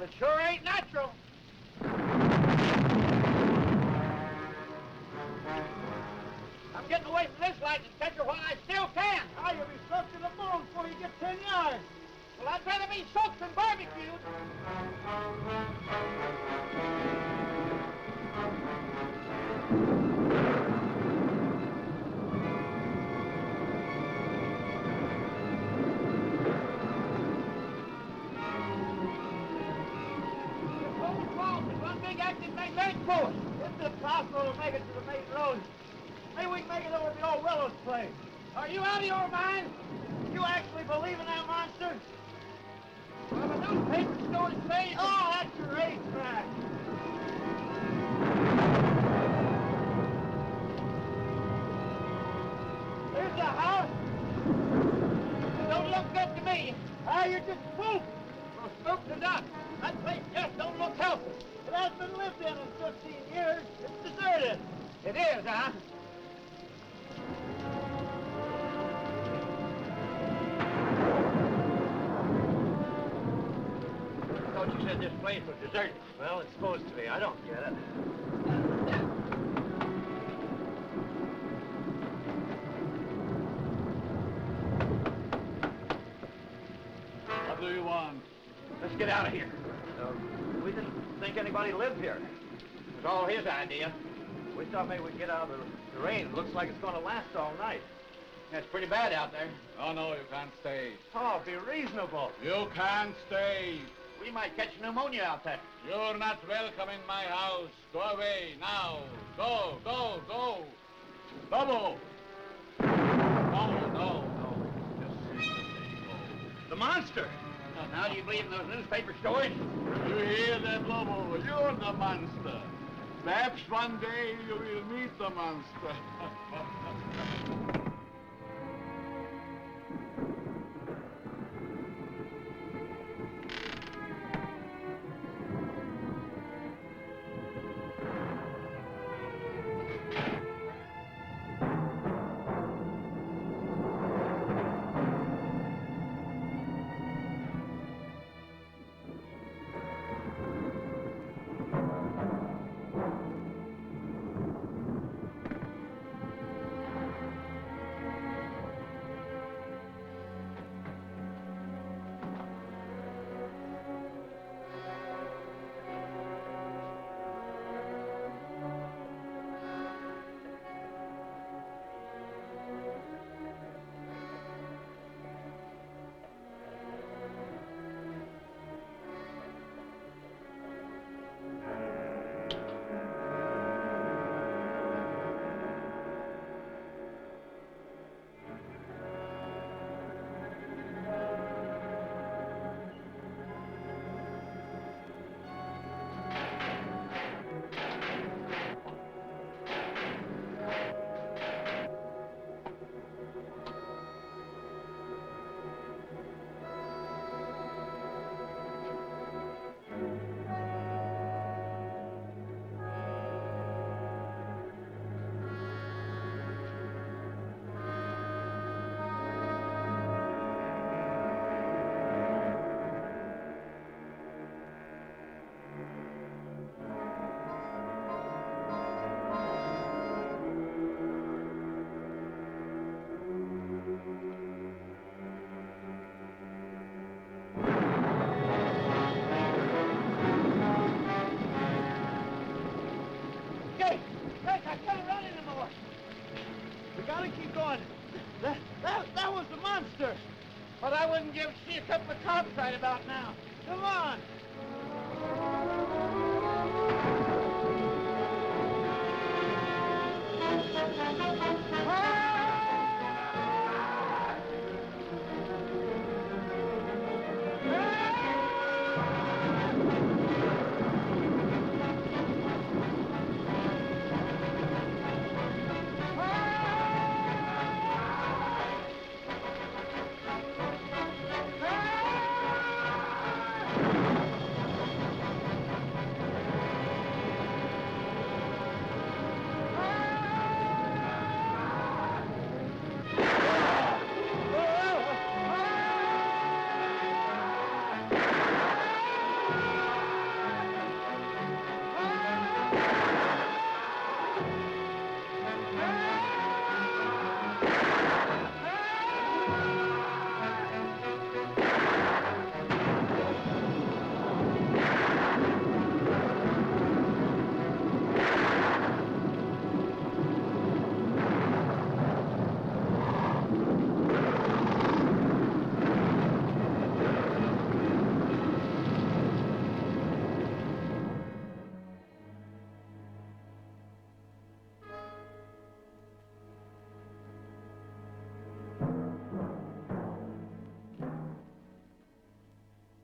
Well, it sure ain't natural. I'm getting away from this lightning catcher while I still can. Now you'll be soaked to the bone before you get 10 yards. Well, I'd rather be soaked than barbecued. This whole swamp is one big active magnetic force. It's impossible to make it to the main road. Maybe we can make it over to the old Willows place. Are you out of your mind? You actually believe in that monster? Well, the newspaper stories say... Oh, that's your racetrack. There's the house. It don't look good to me. Ah, you're just spooked. Well, spooked to death. That place just don't look healthy. It hasn't been lived in 15 years. It's deserted. It is, huh? I thought you said this place was deserted. Well, it's supposed to be. I don't get it. What do you want? Let's get out of here. We didn't think anybody lived here. It was all his idea. We thought maybe we'd get out of the rain. It looks like it's going to last all night. It's pretty bad out there. Oh, no, you can't stay. Oh, be reasonable. You can't stay. We might catch pneumonia out there. You're not welcome in my house. Go away, now. Go, go, go. Double. No. Just The monster! Now, do you believe in those newspaper stories? you hear that, Lobo? You're the monster. Perhaps one day you will meet the monster. That was the monster. But I wouldn't give she a couple of cops right about now. Come on.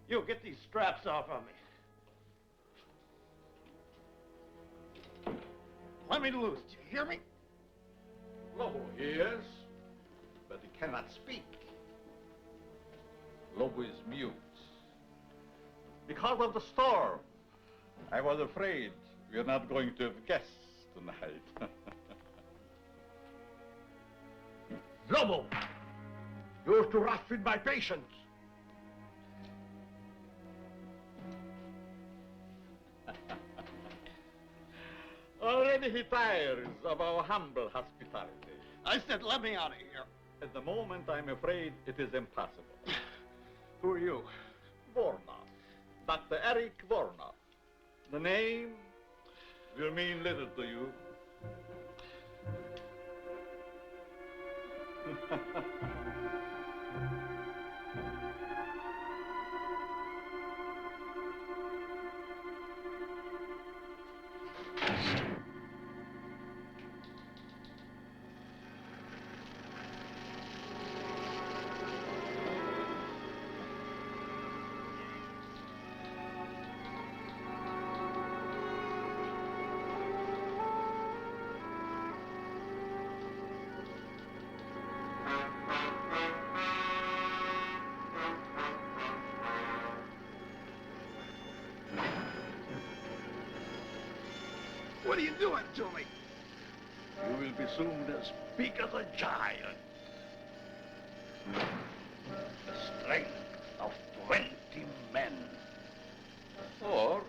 You get these straps off of me. Let me loose. Do you hear me? Lobo hears, but he cannot speak. Lobo is mute. Because of the storm, I was afraid we're not going to have guests tonight. Lobo! You're too rough with my patience. Already he tires of our humble hospitality. I said, let me out of here. At the moment, I'm afraid it is impossible. Who are you? Vornov. Dr. Eric Vornov. The name will mean little to you. What are you doing to me? You will be soon as big as a giant. The strength of 20 men. Or,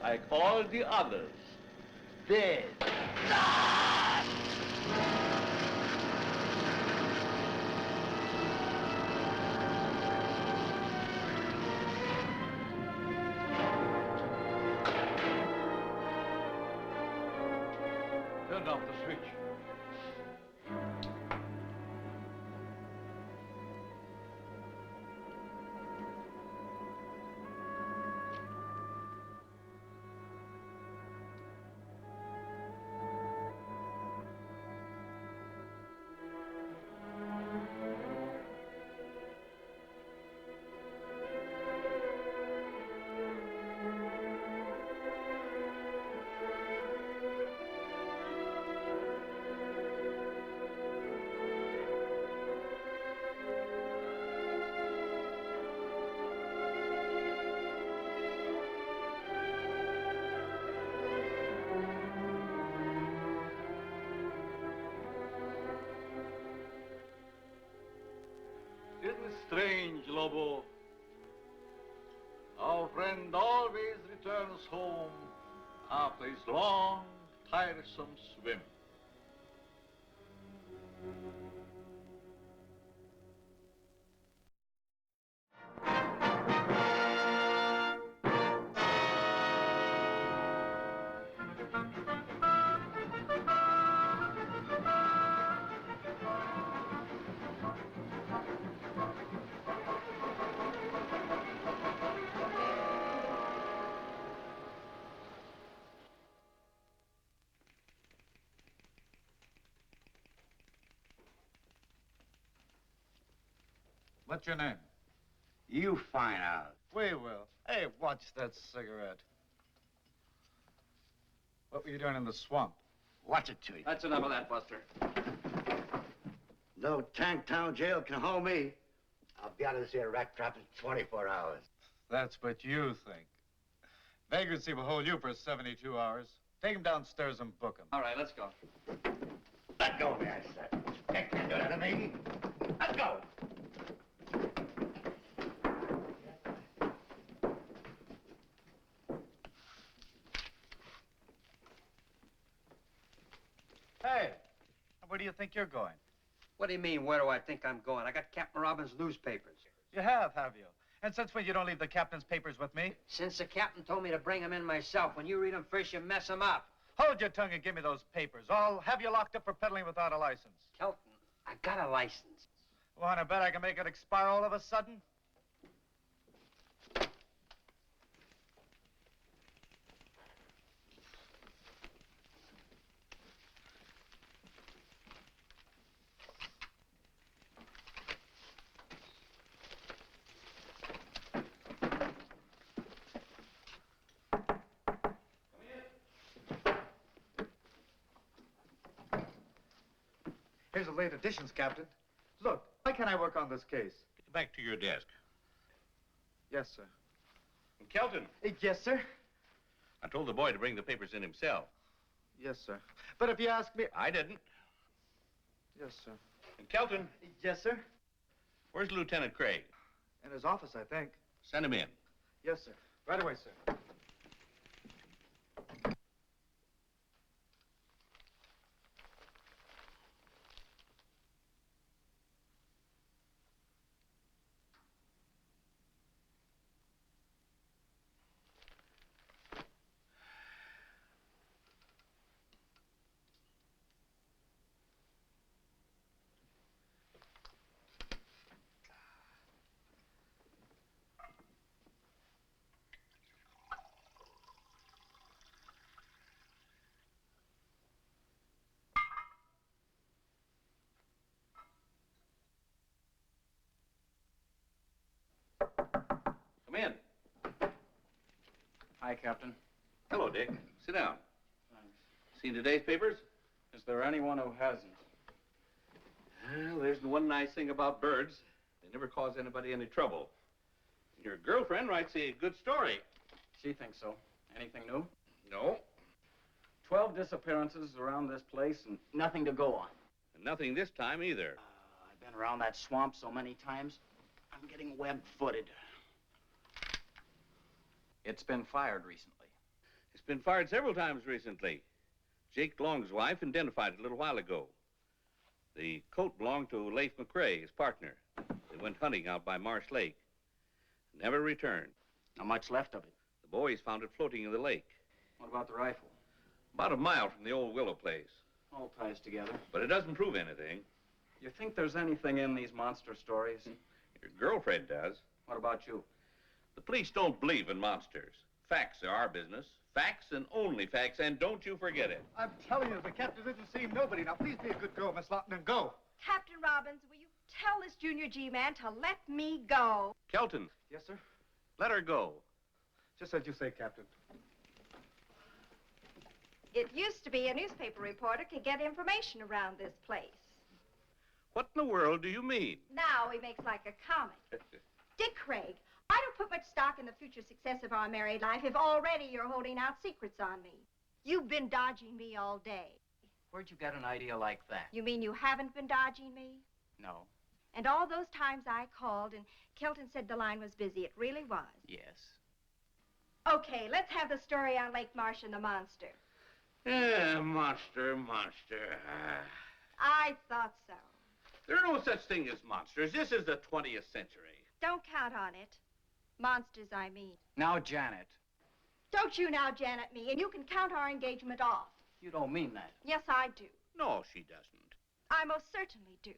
like all the others, dead. Turn off the switch. Isn't it strange, Lobo? Our friend always returns home after his long, tiresome swim. What's your name? You find out. We will. Hey, watch that cigarette. What were you doing in the swamp? Watch it, Tweet. That's enough of that, Buster. No Tanktown jail can hold me. I'll be out of this here rat trap in 24 hours. That's what you think. Vagrancy will hold you for 72 hours. Take him downstairs and book him. All right, let's go. Let go of me, I said. You can't do that to me. Let go. Hey, where do you think you're going? What do you mean, where do I think I'm going? I got Captain Robbins' newspapers. You have you? And since when you don't leave the captain's papers with me? Since the captain told me to bring them in myself. When you read them first, you mess them up. Hold your tongue and give me those papers. I'll have you locked up for peddling without a license. Kelton, I got a license. Want to bet I can make it expire all of a sudden? Here's the late editions, Captain. Look, why can't I work on this case? Get back to your desk. Yes, sir. And Kelton, Yes, sir. I told the boy to bring the papers in himself. Yes, sir. But if you ask me... I didn't. Yes, sir. And Kelton, Yes, sir. where's Lieutenant Craig? In his office, I think. Send him in. Yes, sir. Right away, sir. Come in. Hi, Captain. Hello, Dick. Sit down. Thanks. Seen today's papers? Is there anyone who hasn't? Well, there's one nice thing about birds. They never cause anybody any trouble. Your girlfriend writes a good story. She thinks so. Anything new? No, 12 disappearances around this place and nothing to go on. and nothing this time either. I've been around that swamp so many times, I'm getting web-footed. It's been fired recently. It's been fired several times recently. Jake Long's wife identified it a little while ago. The coat belonged to Leif McCrae, his partner. They went hunting out by Marsh Lake. Never returned. Not much left of it. The boys found it floating in the lake. What about the rifle? About a mile from the old willow place. All ties together. But it doesn't prove anything. You think there's anything in these monster stories? Your girlfriend does. What about you? The police don't believe in monsters. Facts are our business. Facts and only facts, and don't you forget it. I'm telling you, the captain isn't seeing nobody. Now, please be a good girl, Miss Lawton, and go. Captain Robbins, will you tell this junior G-man to let me go? Kelton, Yes, sir? let her go. Just as you say, Captain. It used to be a newspaper reporter could get information around this place. What in the world do you mean? Now he makes like a comic. Dick Craig, I don't put much stock in the future success of our married life if already you're holding out secrets on me. You've been dodging me all day. Where'd you get an idea like that? You mean you haven't been dodging me? No. And all those times I called and Kelton said the line was busy, it really was. Yes. Okay, let's have the story on Lake Marsh and the monster. Monster. I thought so. There are no such thing as monsters. This is the 20th century. Don't count on it. Monsters, I mean. Now, Janet, Don't you now, Janet, me, and you can count our engagement off. you don't mean that. Yes, I do. No, she doesn't. I most certainly do.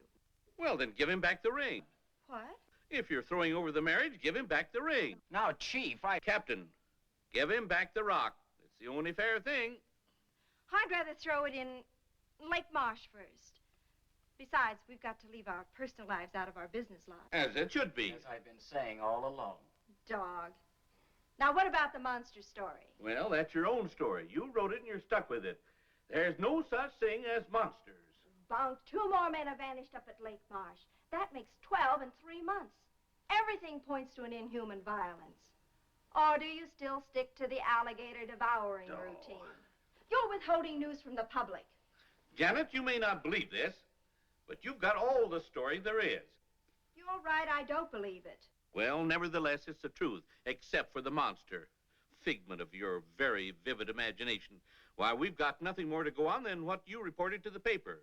Well, then give him back the ring. What? If you're throwing over the marriage, give him back the ring. Now, Chief, Captain, give him back the rock. It's the only fair thing. I'd rather throw it in Lake Marsh first. Besides, we've got to leave our personal lives out of our business lives. As it should be. As I've been saying all along. Dog. Now, what about the monster story? Well, that's your own story. You wrote it and you're stuck with it. There's no such thing as monsters. Bunk, 2 more men have vanished up at Lake Marsh. That makes 12 in 3 months. Everything points to an inhuman violence. Or do you still stick to the alligator devouring No. routine? You're withholding news from the public. Janet, you may not believe this, but you've got all the story there is. You're right, I don't believe it. Well, nevertheless, it's the truth, except for the monster. Figment of your very vivid imagination. Why, we've got nothing more to go on than what you reported to the paper.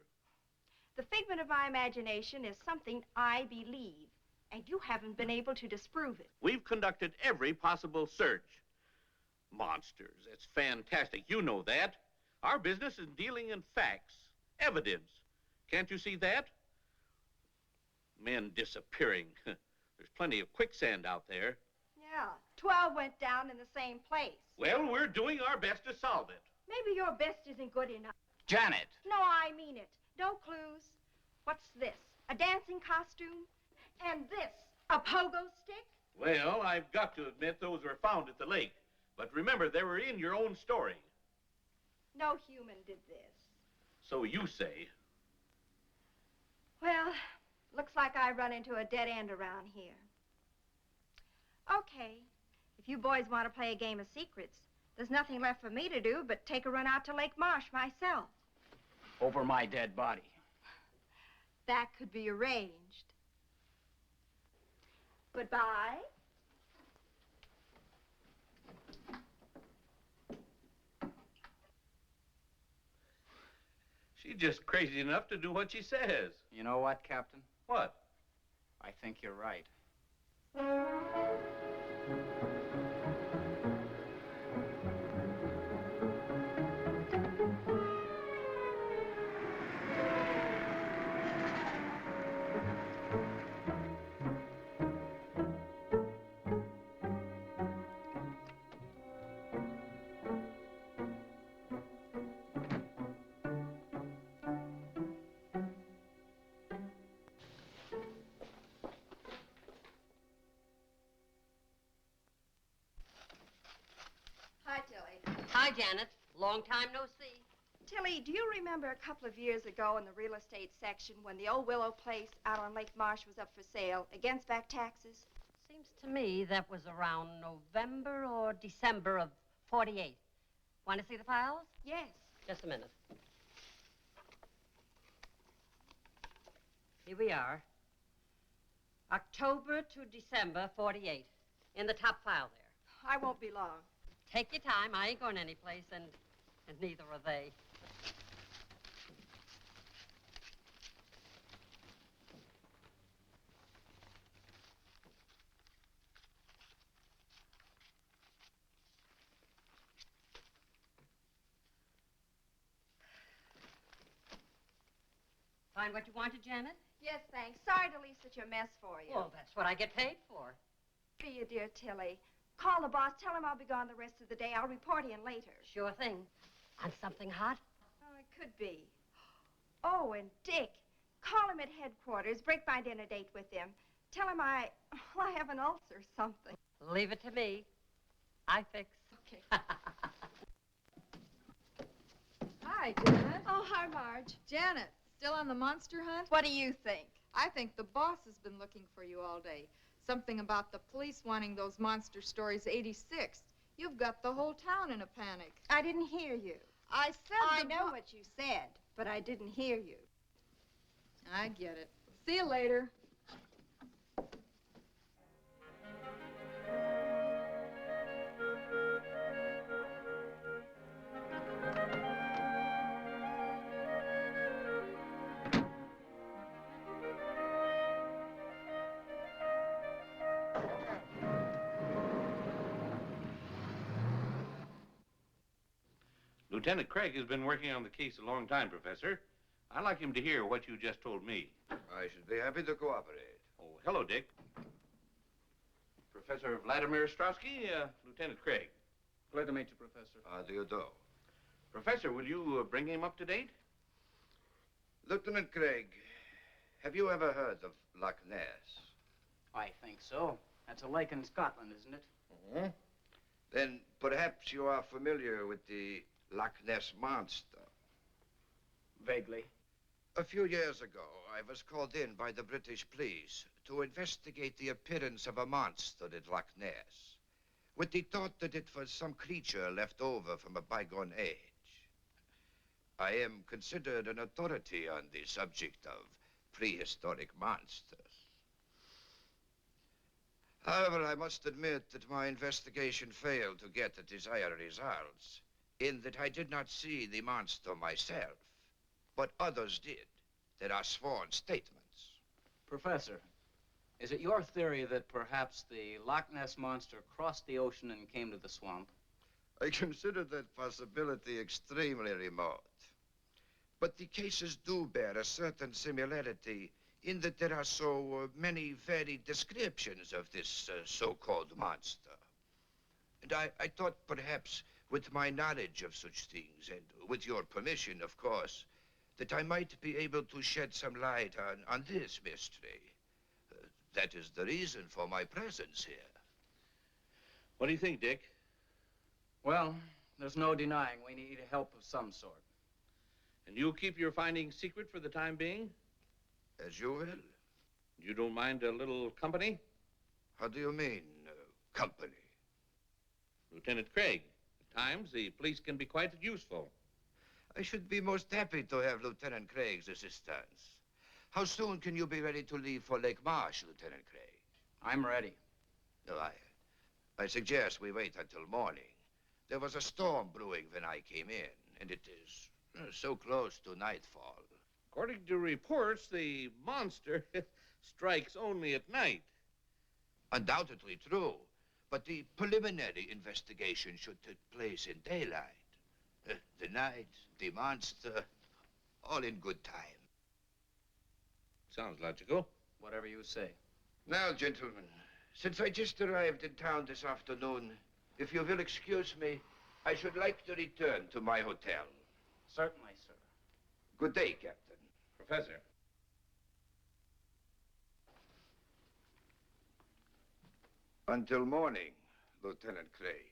The figment of my imagination is something I believe, and you haven't been able to disprove it. We've conducted every possible search. Monsters, it's fantastic. You know that. Our business is dealing in facts, evidence. Can't you see that? Men disappearing. There's plenty of quicksand out there. Yeah, 12 went down in the same place. Well, we're doing our best to solve it. Maybe your best isn't good enough. Janet! No, I mean it. No clues. What's this? A dancing costume? And this, a pogo stick? Well, I've got to admit those were found at the lake. But remember, they were in your own story. No human did this. So you say. Well, looks like I run into a dead end around here. Okay, if you boys want to play a game of secrets, there's nothing left for me to do but take a run out to Lake Marsh myself. Over my dead body. That could be arranged. Goodbye. She's just crazy enough to do what she says. You know what, Captain? What? I think you're right. Hi, Tilly. Hi, Janet. Long time no see. Tilly, do you remember a couple of years ago in the real estate section when the old Willow place out on Lake Marsh was up for sale against back taxes? Seems to me that was around November or December of 48. Want to see the files? Yes. Just a minute. Here we are. October to December 48. In the top file there. I won't be long. Take your time. I ain't going anyplace, and neither are they. Find what you wanted, Janet? Yes, thanks. Sorry to leave such a mess for you. Well, that's what I get paid for. Be you, dear Tilly. Call the boss. Tell him I'll be gone the rest of the day. I'll report in later. Sure thing. On something hot? Oh, it could be. Oh, and Dick. Call him at headquarters. Break my dinner date with him. Tell him I have an ulcer or something. Leave it to me. I fix. Okay. Hi, Janet. Oh, hi, Marge. Janet, still on the monster hunt? What do you think? I think the boss has been looking for you all day. Something about the police wanting those monster stories 86. You've got the whole town in a panic. I didn't hear you. I said I know what you said, but I didn't hear you. I get it. See you later. Lieutenant Craig has been working on the case a long time, Professor. I'd like him to hear what you just told me. I should be happy to cooperate. Oh, hello, Dick. Professor Vladimir Ostrowski, Lieutenant Craig. Glad to meet you, Professor. How do you do? Professor, will you bring him up to date? Lieutenant Craig, have you ever heard of Loch Ness? I think so. That's a lake in Scotland, isn't it? Mm-hmm. Then perhaps you are familiar with the Loch Ness Monster. Vaguely. A few years ago, I was called in by the British police to investigate the appearance of a monster at Loch Ness, with the thought that it was some creature left over from a bygone age. I am considered an authority on the subject of prehistoric monsters. However, I must admit that my investigation failed to get the desired results, in that I did not see the monster myself, but others did. There are sworn statements. Professor, is it your theory that perhaps the Loch Ness Monster crossed the ocean and came to the swamp? I consider that possibility extremely remote. But the cases do bear a certain similarity in that there are so many varied descriptions of this so-called monster. And I thought perhaps with my knowledge of such things, and with your permission, of course, that I might be able to shed some light on this mystery. That is the reason for my presence here. What do you think, Dick? Well, there's no denying we need help of some sort. And you'll keep your findings secret for the time being? As you will. You don't mind a little company? How do you mean, company? Lieutenant Craig, at times the police can be quite useful. I should be most happy to have Lieutenant Craig's assistance. How soon can you be ready to leave for Lake Marsh, Lieutenant Craig? I'm ready. No, I suggest we wait until morning. There was a storm brewing when I came in, and it is so close to nightfall. According to reports, the monster strikes only at night. Undoubtedly true, but the preliminary investigation should take place in daylight. The night, the monster, all in good time. Sounds logical. Whatever you say. Now, gentlemen, since I just arrived in town this afternoon, if you will excuse me, I should like to return to my hotel. Certainly, sir. Good day, Captain. Professor. Until morning, Lieutenant Craig.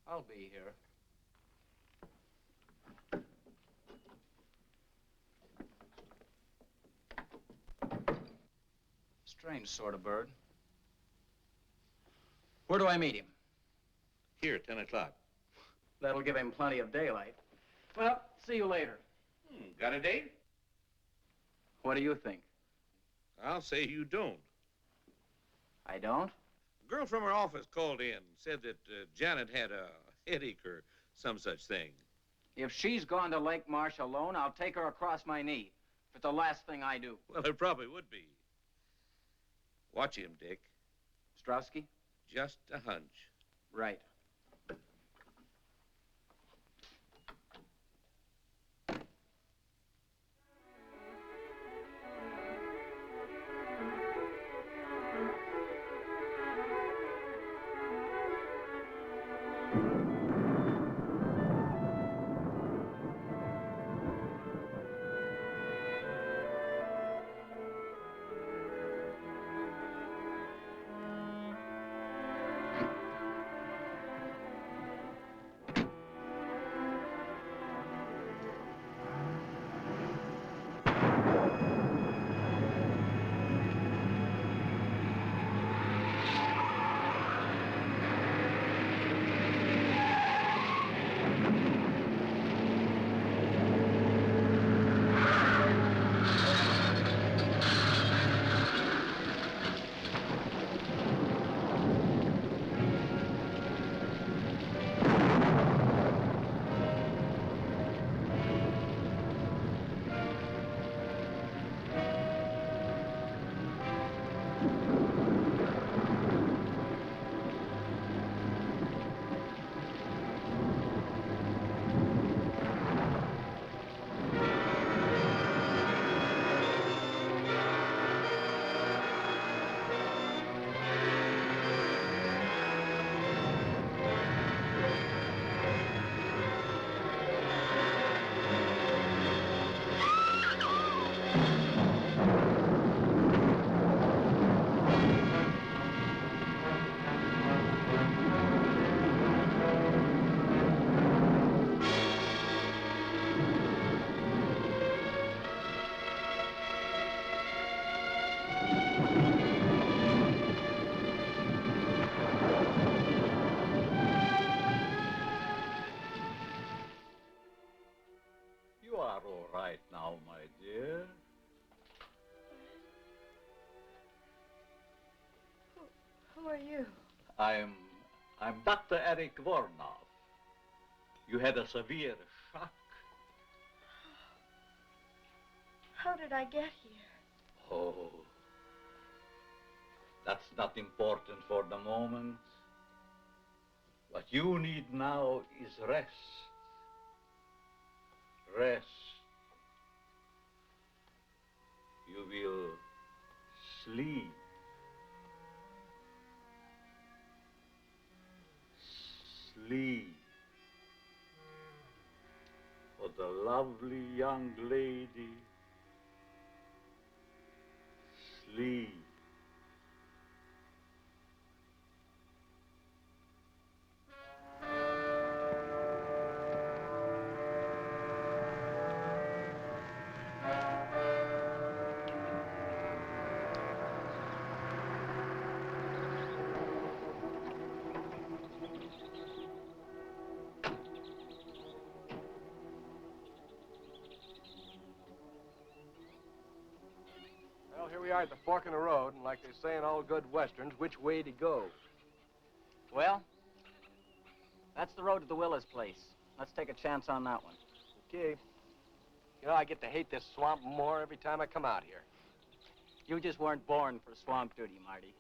I'll be here. Strange sort of bird. Where do I meet him? Here, 10 o'clock. That'll give him plenty of daylight. Well, see you later. Got a date? What do you think? I'll say you don't. I don't? A girl from her office called in, said that Janet had a headache or some such thing. If she's gone to Lake Marsh alone, I'll take her across my knee. If it's the last thing I do. Well, it probably would be. Watch him, Dick. Strowski? Just a hunch. Right. You are all right now, my dear. Who are you? I'm Dr. Eric Vornov. You had a severe shock. How did I get here? Oh, that's not important for the moment. What you need now is rest. Rest. You will sleep. Sleep. For the lovely young lady. Sleep. we are at the fork in the road, and like they say in all good westerns, which way to go? Well, that's the road to the Willis place. Let's take a chance on that one. Okay. You know, I get to hate this swamp more every time I come out here. You just weren't born for swamp duty, Marty.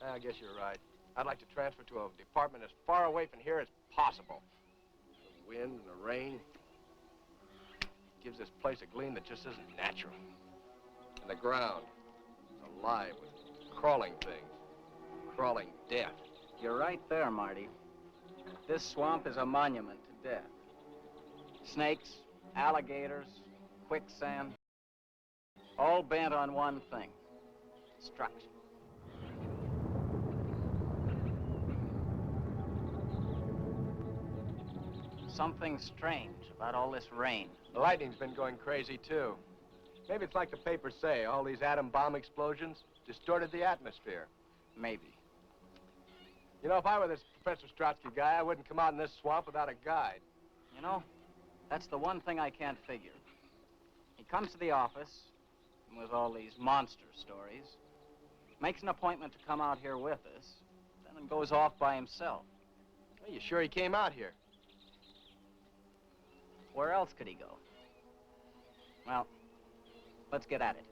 I guess you're right. I'd like to transfer to a department as far away from here as possible. The wind and the rain gives this place a gleam that just isn't natural. And the ground is alive with crawling things, crawling death. You're right there, Marty. This swamp is a monument to death. Snakes, alligators, quicksand, all bent on one thing: destruction. Something strange about all this rain. The lightning's been going crazy, too. Maybe it's like the papers say, all these atom bomb explosions distorted the atmosphere. Maybe. You know, if I were this Professor Strotsky guy, I wouldn't come out in this swamp without a guide. You know, that's the one thing I can't figure. He comes to the office with all these monster stories, makes an appointment to come out here with us, then goes off by himself. Are you sure he came out here? Where else could he go? Well, let's get at it.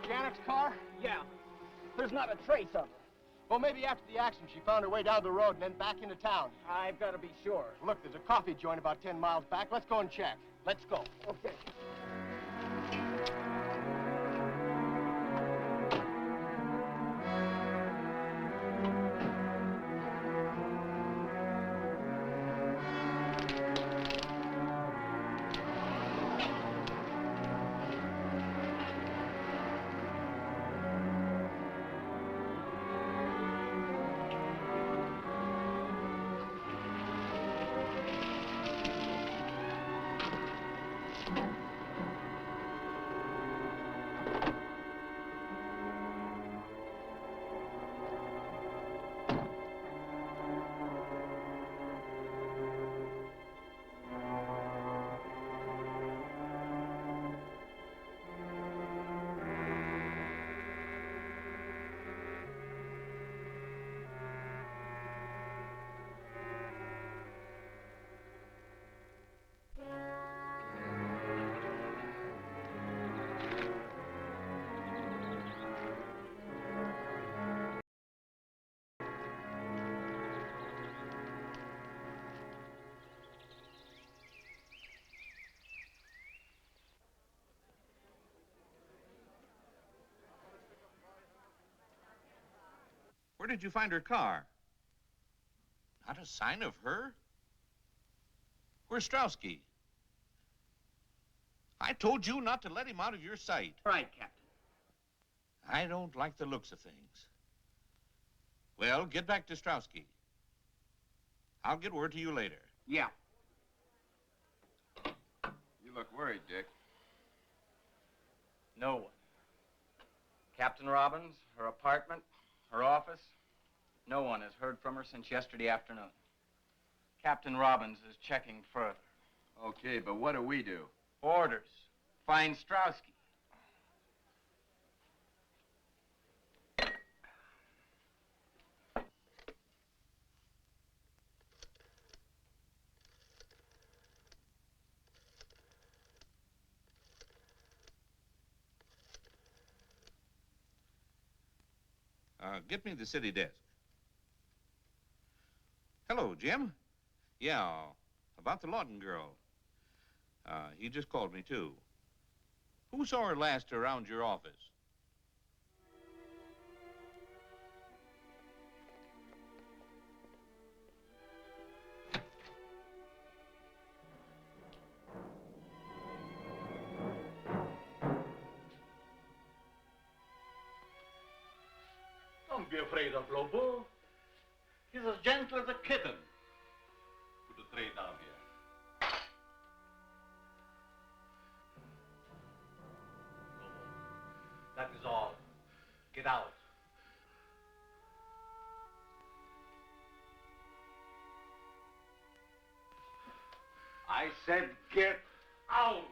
Janet's car? Yeah, there's not a trace of her. Well, maybe after the accident, she found her way down the road and then back into town. I've got to be sure. Look, there's a coffee joint about 10 miles back. Let's go and check. Let's go. Okay. Where did you find her car? Not a sign of her? Where's Strowski? I told you not to let him out of your sight. Right, Captain. I don't like the looks of things. Well, get back to Strowski. I'll get word to you later. Yeah. You look worried, Dick. No one. Captain Robbins, her apartment, her office, no one has heard from her since yesterday afternoon. Captain Robbins is checking further. Okay, but what do we do? Orders. Find Strowski. Get me the city desk. Hello, Jim. Yeah, about the Lawton girl. He just called me, too. Who saw her last around your office? Don't be afraid of Lobo. He's as gentle as a kitten. Put the tray down here. Lobo, that is all. Get out. I said get out.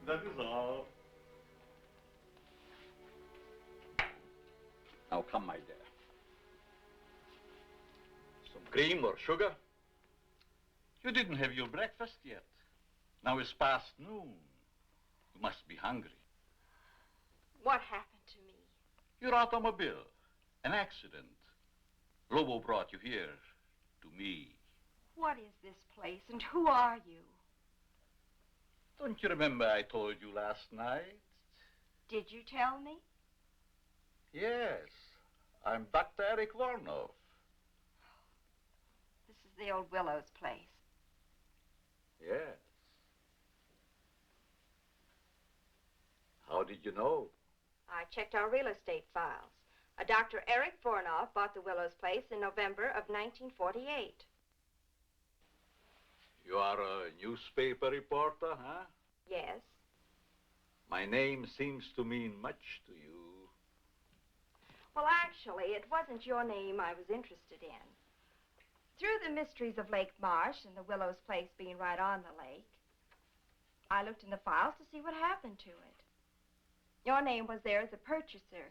That is all. Now come, my dear. Some cream or sugar? You didn't have your breakfast yet. Now it's past noon. You must be hungry. What happened to me? Your automobile. An accident. Lobo brought you here to me. What is this place and who are you? Don't you remember I told you last night? Did you tell me? Yes. I'm Dr. Eric Vornov. This is the old Willows place. Yes. How did you know? I checked our real estate files. A Dr. Eric Vornov bought the Willows place in November of 1948. You are a newspaper reporter, huh? Yes. My name seems to mean much to you. Well, actually, it wasn't your name I was interested in. Through the mysteries of Lake Marsh and the Willows place being right on the lake, I looked in the files to see what happened to it. Your name was there as a purchaser.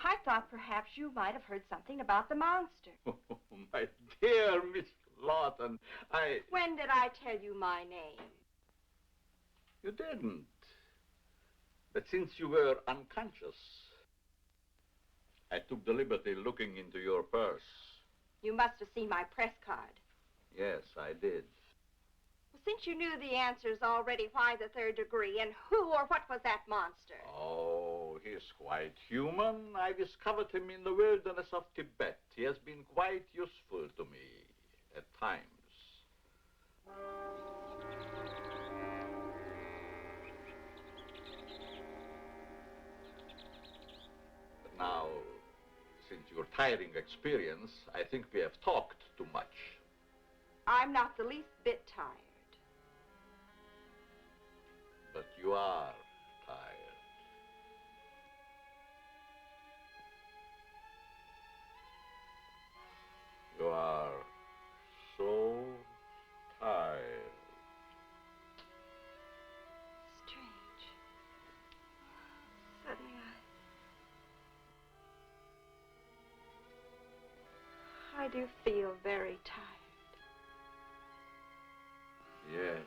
I thought perhaps you might have heard something about the monster. Oh, my dear Miss Lawton, When did I tell you my name? You didn't. But since you were unconscious, I took the liberty looking into your purse. You must have seen my press card. Yes, I did. Well, since you knew the answers already, why the third degree? And who or what was that monster? Oh, he's quite human. I discovered him in the wilderness of Tibet. He has been quite useful to me at times. But now, since your tiring experience, I think we have talked too much. I'm not the least bit tired. But you are tired. You are so tired. Strange. Suddenly I do feel very tired. Yes.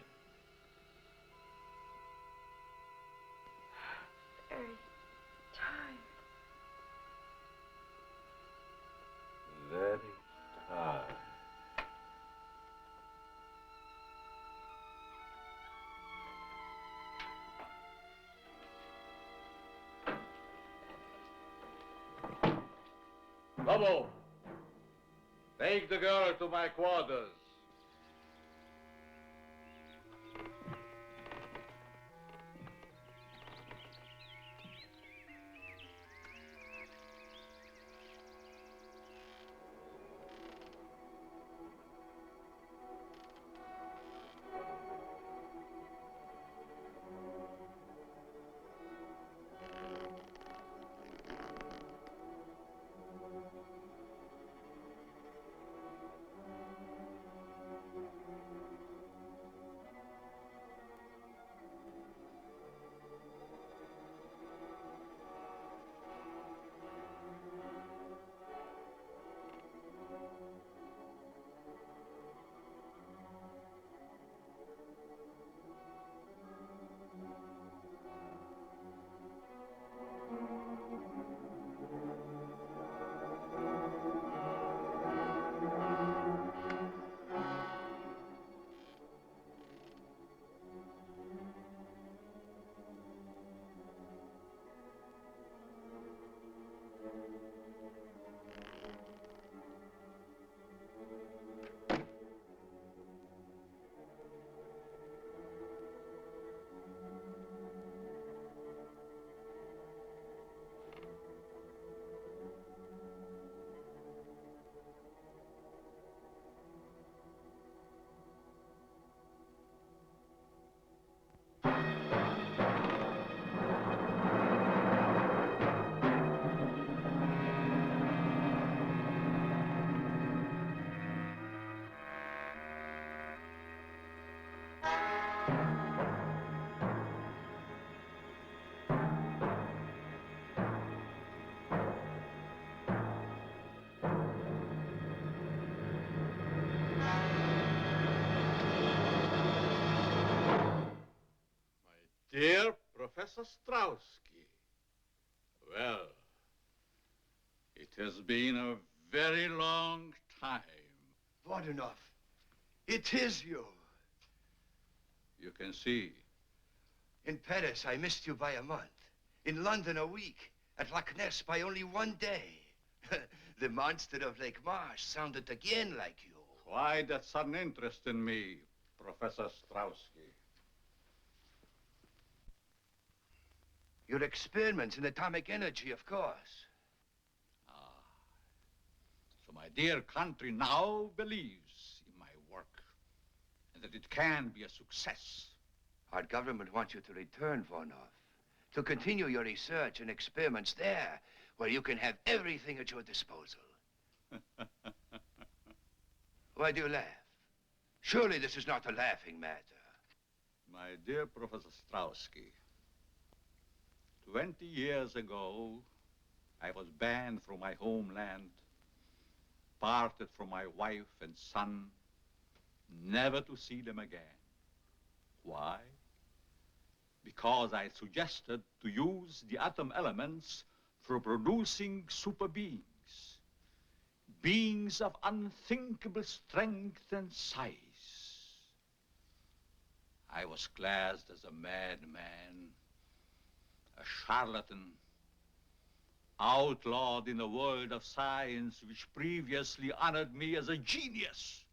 Very tired. Very tired. Lobo, take the girl to my quarters. Dear Professor Strauski, well, it has been a very long time. Voronov, it is you. You can see. In Paris, I missed you by a month. In London, a week. At Loch Ness, by only 1 day. The monster of Lake Marsh sounded again like you. Why that sudden interest in me, Professor Strauski? Your experiments in atomic energy, of course. So my dear country now believes in my work and that it can be a success. Our government wants you to return, Voronov, to continue your research and experiments there, where you can have everything at your disposal. Why do you laugh? Surely this is not a laughing matter. My dear Professor Strauski, 20 years ago, I was banned from my homeland, parted from my wife and son, never to see them again. Why? Because I suggested to use the atom elements for producing super beings. Beings of unthinkable strength and size. I was classed as a madman, a charlatan, outlawed in a world of science which previously honored me as a genius.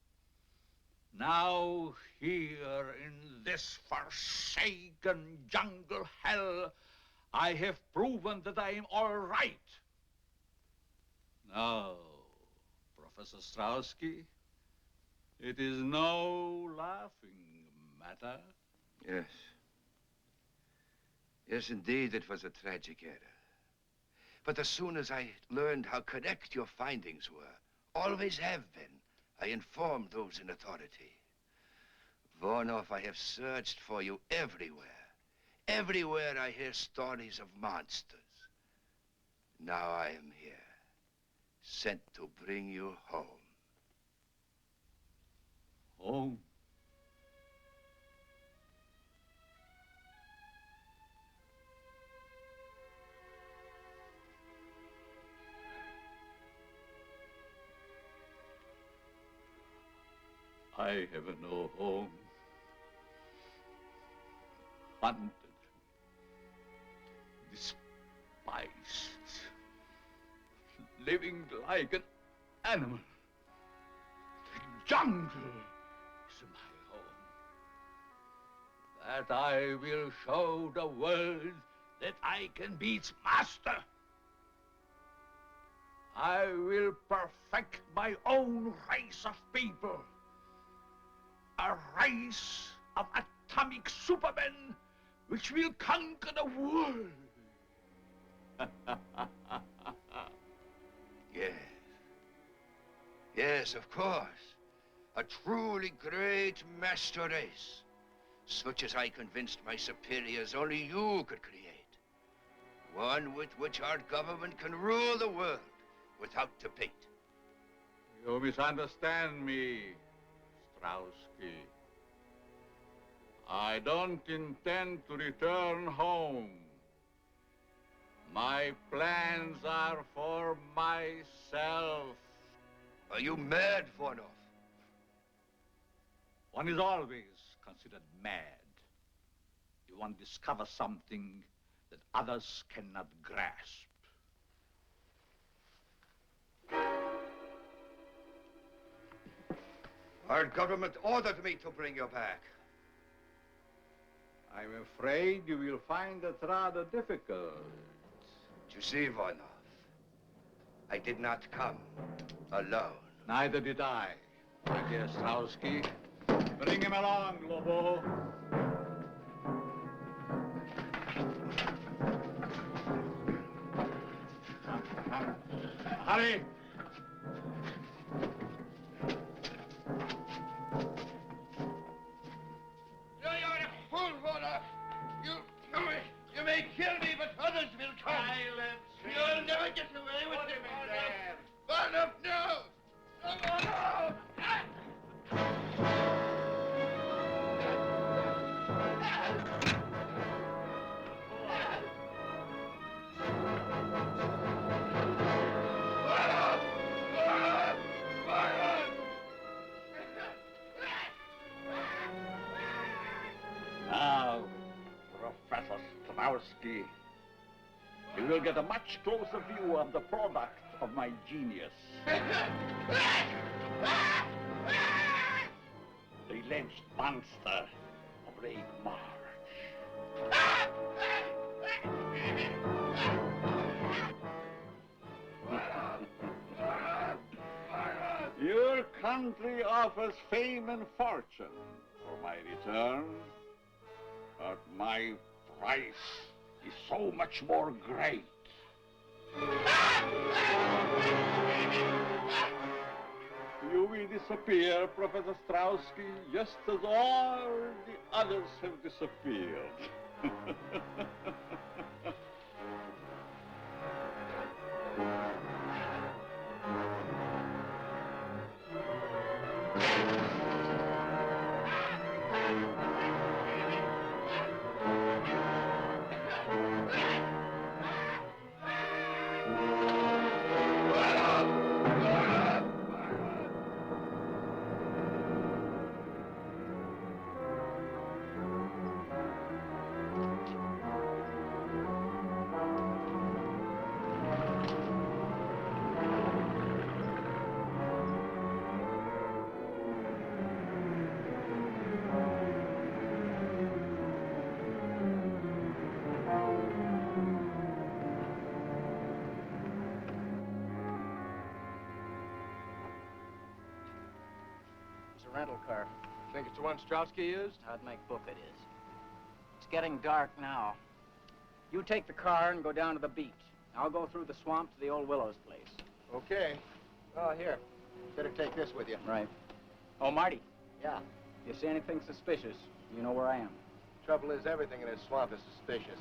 Now, here in this forsaken jungle hell, I have proven that I am all right. Now, Professor Strauski, it is no laughing matter. Yes. Yes, indeed, it was a tragic error. But as soon as I learned how correct your findings were, always have been, I informed those in authority. Voronov, I have searched for you everywhere. Everywhere I hear stories of monsters. Now I am here, sent to bring you home. Home? I have no home. Hunted, despised, living like an animal. The jungle is my home. That I will show the world that I can be its master. I will perfect my own race of people. A race of atomic supermen which will conquer the world. Yes. Yes, of course. A truly great master race, such as I convinced my superiors only you could create. One with which our government can rule the world without debate. You misunderstand me, Strauski. I don't intend to return home. My plans are for myself. Are you mad, Voronov? One is always considered mad if one discovers something that others cannot grasp. Our government ordered me to bring you back. I'm afraid you will find it rather difficult. You see, Voronov, I did not come alone. Neither did I, my dear Strauski. Bring him along, Lobo. Hurry! You're a fool, Voronov. You may kill me, but others will come. Silence. You'll never get away with it, Voronov. Voronov, no! No, no, no! Ostrowski. You will get a much closer view of the product of my genius. The alleged monster of Lake Marsh. Your country offers fame and fortune for my return, but my price is so much more great. You will disappear, Professor Strowski, just as all the others have disappeared. Rental car. Think it's the one Strowski used? I'd make book it is. It's getting dark now. You take the car and go down to the beach. I'll go through the swamp to the old Willows place. Okay. Oh, here. Better take this with you. Right. Oh, Marty. Yeah. You see anything suspicious, you know where I am. Trouble is, everything in this swamp is suspicious.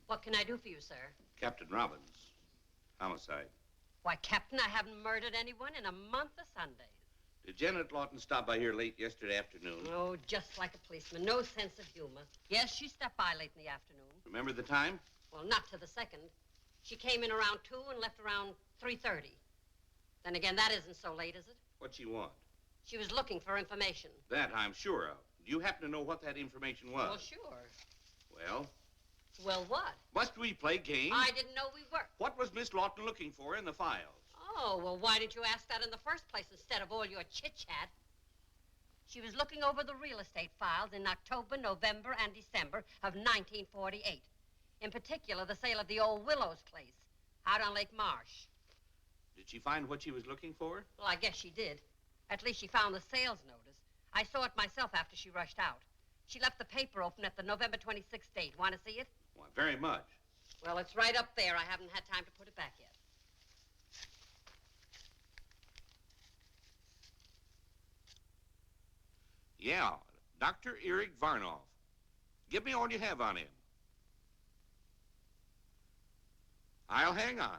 What can I do for you, sir? Captain Robbins. Homicide. Why, Captain, I haven't murdered anyone in a month of Sundays. Did Janet Lawton stop by here late yesterday afternoon? Oh, just like a policeman. No sense of humor. Yes, she stepped by late in the afternoon. Remember the time? Well, not to the second. She came in around 2 and left around 3:30. Then again, that isn't so late, is it? What'd she want? She was looking for information. That I'm sure of. Do you happen to know what that information was? Well, sure. Well? Well, what? Must we play games? I didn't know we were. What was Miss Lawton looking for in the files? Oh, well, why didn't you ask that in the first place instead of all your chit-chat? She was looking over the real estate files in October, November, and December of 1948. In particular, the sale of the old Willows place out on Lake Marsh. Did she find what she was looking for? Well, I guess she did. At least she found the sales notice. I saw it myself after she rushed out. She left the paper open at the November 26th date. Want to see it? Why, very much. Well, it's right up there. I haven't had time to put it back yet. Yeah, Dr. Eric Varnoff. Give me all you have on him. I'll hang on.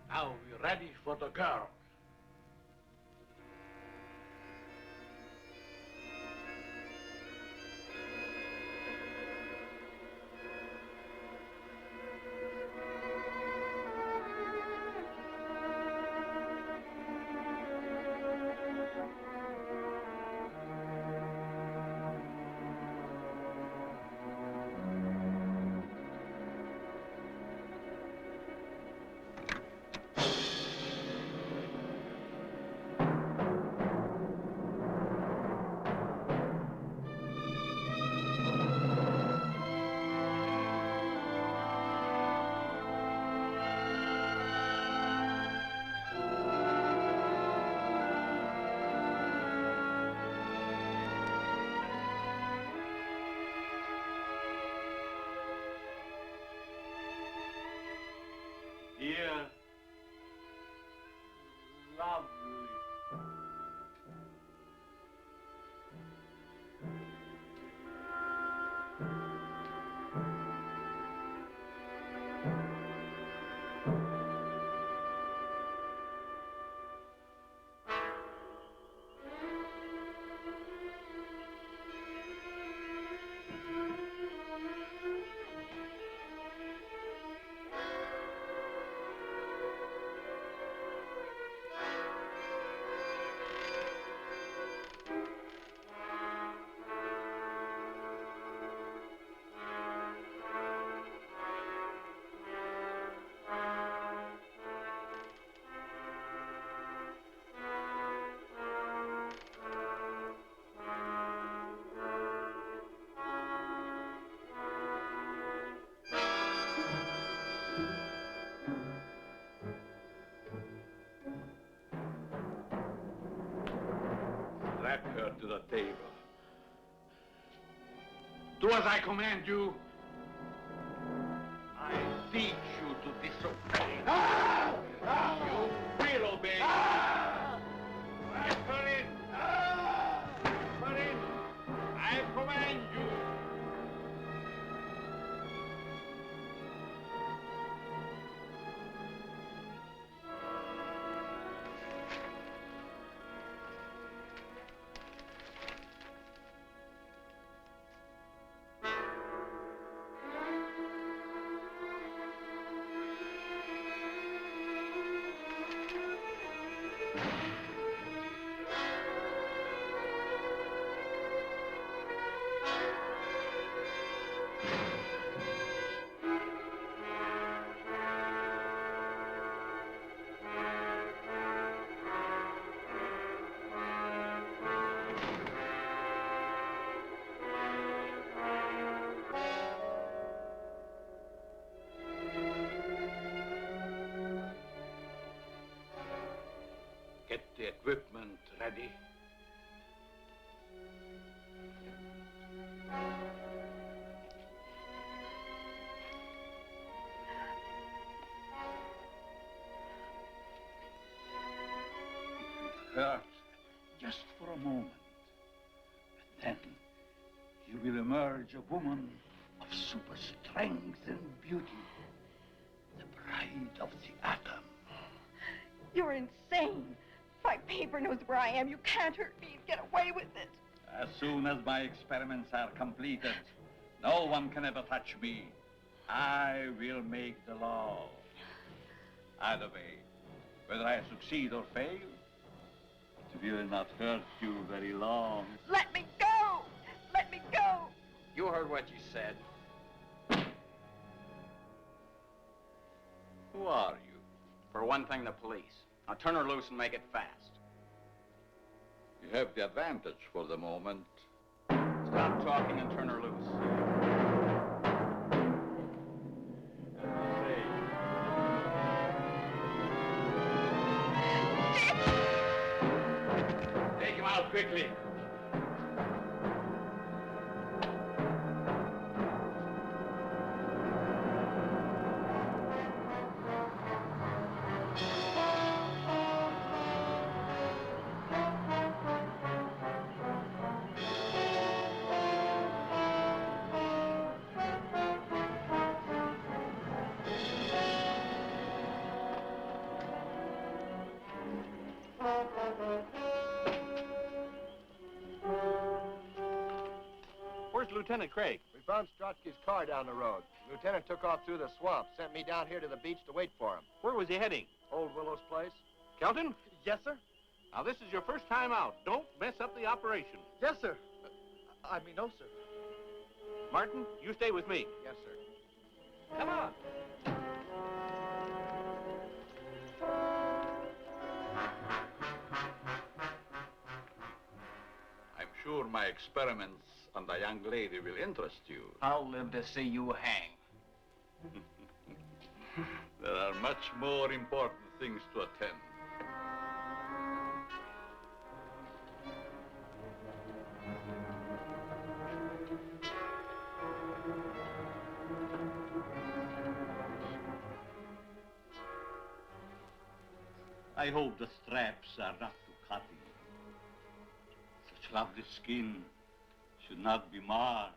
Now we're ready for the girl. Dear, lovely. Strap her to the table. Do as I command you. I teach you to disobey. You will obey. Get her in. Get her in. I command you. Get the equipment ready. It will hurt just for a moment. But then you will emerge a woman of super strength and beauty. The bride of the atom. You're insane. My paper knows where I am. You can't hurt me. Get away with it. As soon as my experiments are completed, no one can ever touch me. I will make the law. Either way, whether I succeed or fail, it will not hurt you very long. Let me go. Let me go. You heard what you said. Who are you? For one thing, the police. Now turn her loose and make it fast. You have the advantage for the moment. Stop talking and turn her loose. Say, quickly. Where's Lieutenant Craig? We found Strotsky's car down the road. The lieutenant took off through the swamp, sent me down here to the beach to wait for him. Where was he heading? Old Willow's place? Kelton? Yes, sir? Now, this is your first time out. Don't mess up the operation. Yes, sir. No, sir. Martin, you stay with me. Yes, sir. Come on. I'm sure my experiments on the young lady will interest you. I'll live to see you hang. There are much more important things to attend. I hope the straps are not too cutting. Such lovely skin should not be marred.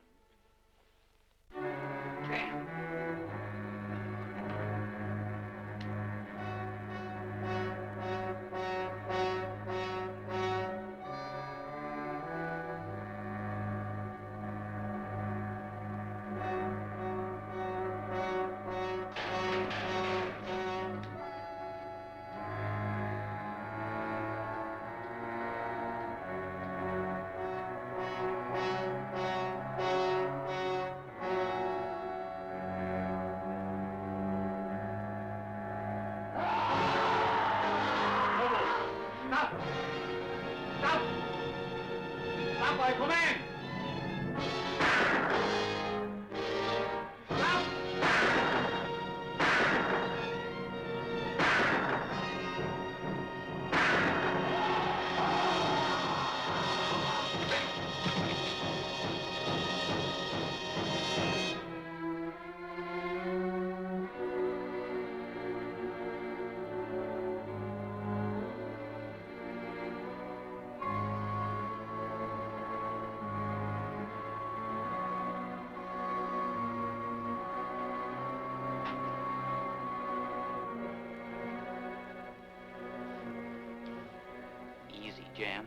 Stop by command! Easy, Jan.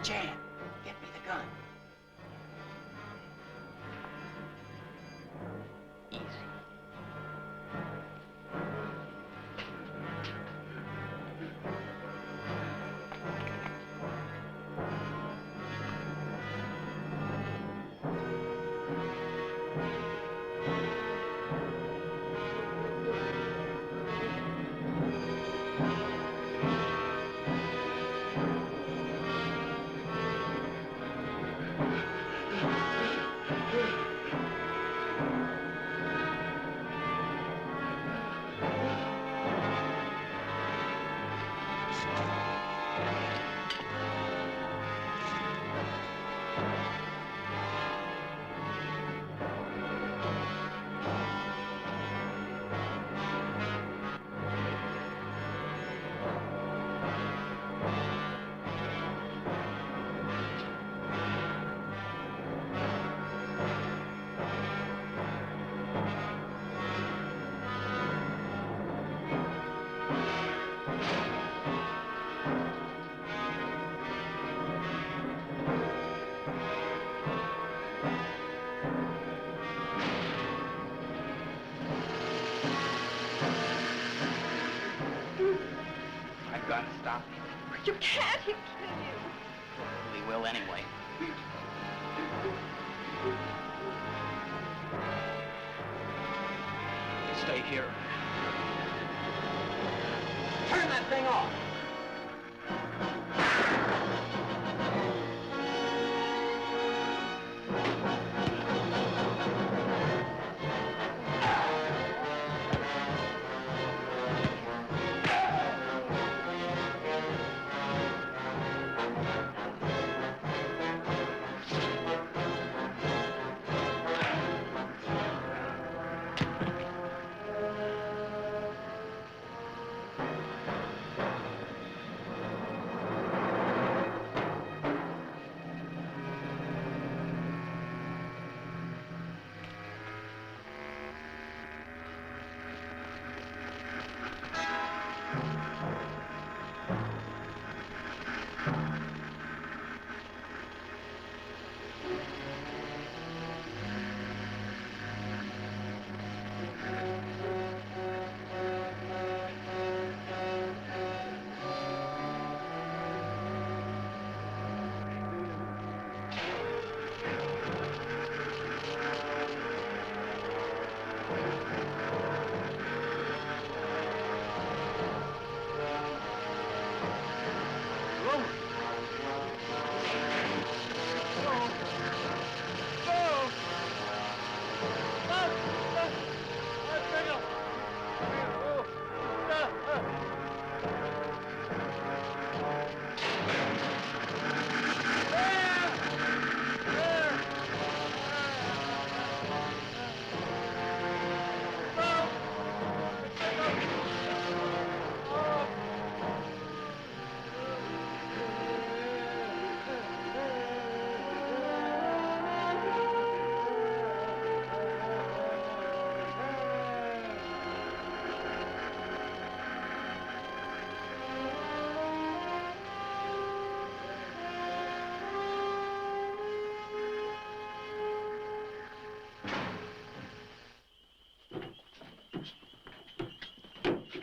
Jan, get me the gun. Easy. You can't. He'll kill you. We will anyway. Stay here. Turn that thing off.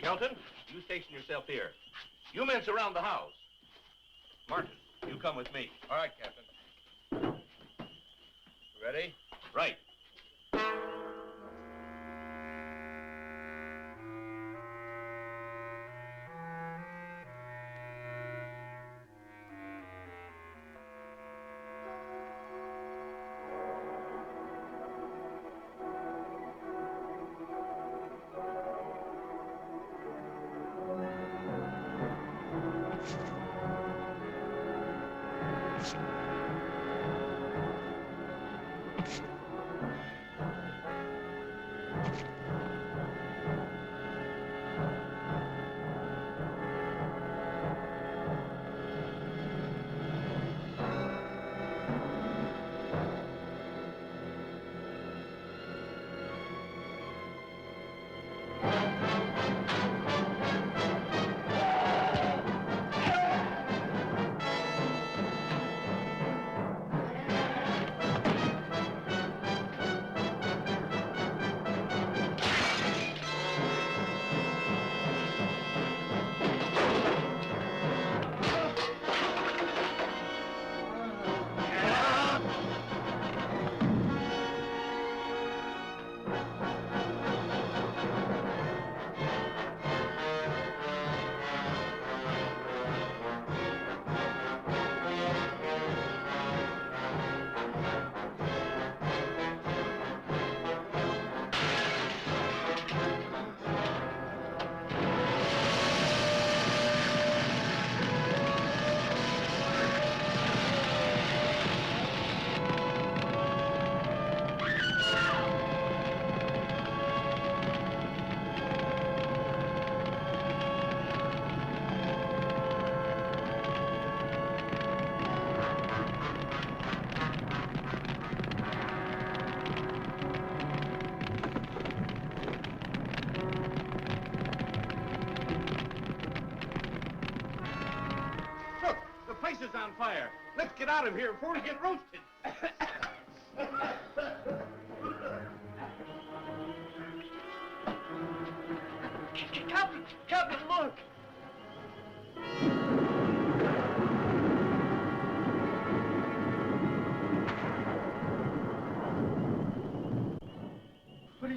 Kelton, you station yourself here. You men surround the house. Martin, you come with me. All right, Captain. Ready? Right. Is on fire. Let's get out of here before we get roasted. Captain, look.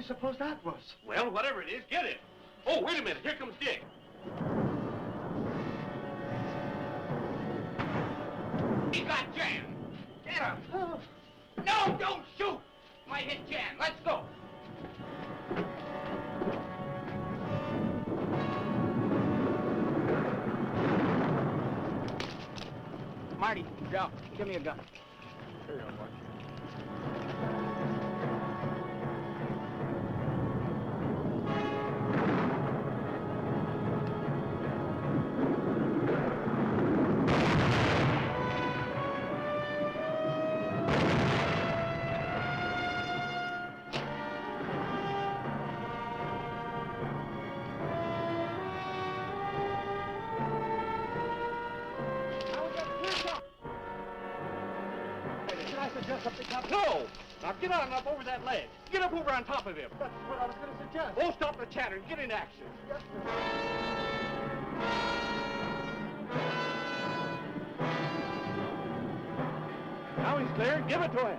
suppose that was? Well, whatever it is, get it. Oh, wait a minute. Here comes Dick. He got Jan. Get him. No, don't shoot. Might hit Jan. Let's go. Marty, Joe, give me a gun. Here you go, boy. Can I suggest something, Captain? No! Now get on up over that ledge. Get up over on top of him. That's what I was going to suggest. Oh, stop the chatter and get in action. Yes, sir. Now he's clear. Give it to him.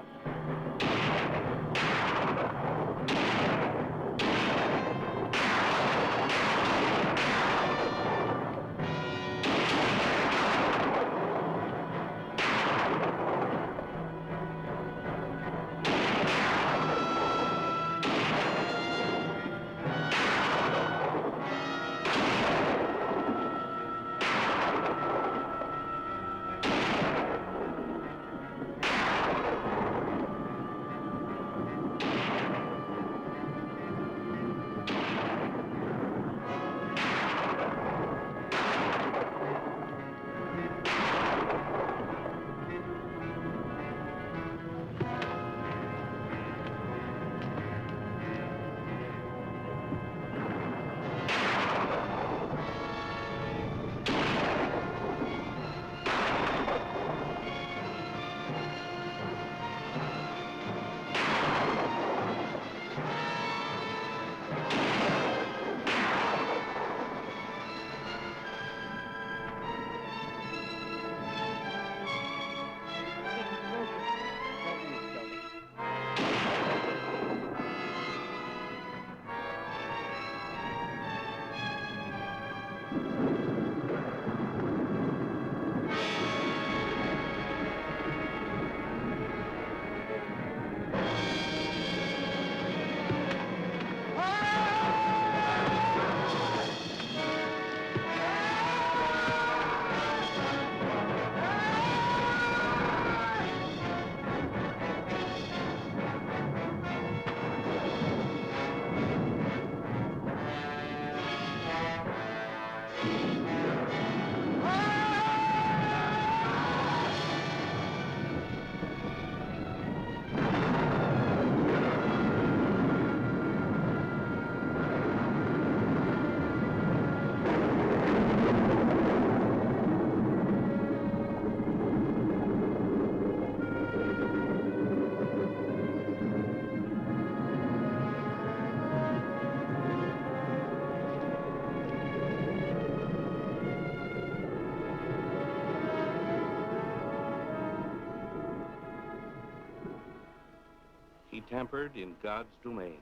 He tampered in God's domain.